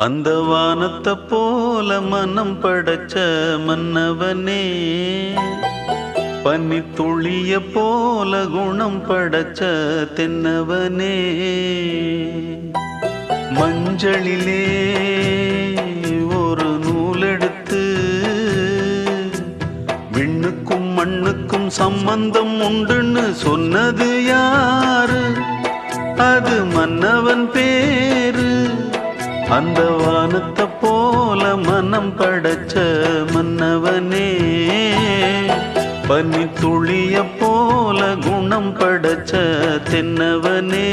அந்த வானத்தை போல மனம் படைச்ச மன்னவனே, பனித்துளிய போல குணம் படைச்ச தென்னவனே, மஞ்சளிலே ஒரு நூலெடுத்து விண்ணுக்கும் மண்ணுக்கும் சம்பந்தம் உண்டுன்னு சொன்னது யாரு? அது மன்னவன் பேரு. அந்த வானத்தை போல மனம் படைச்ச மன்னவனே, பனித்துளிய போல குணம் படைச்ச தென்னவனே.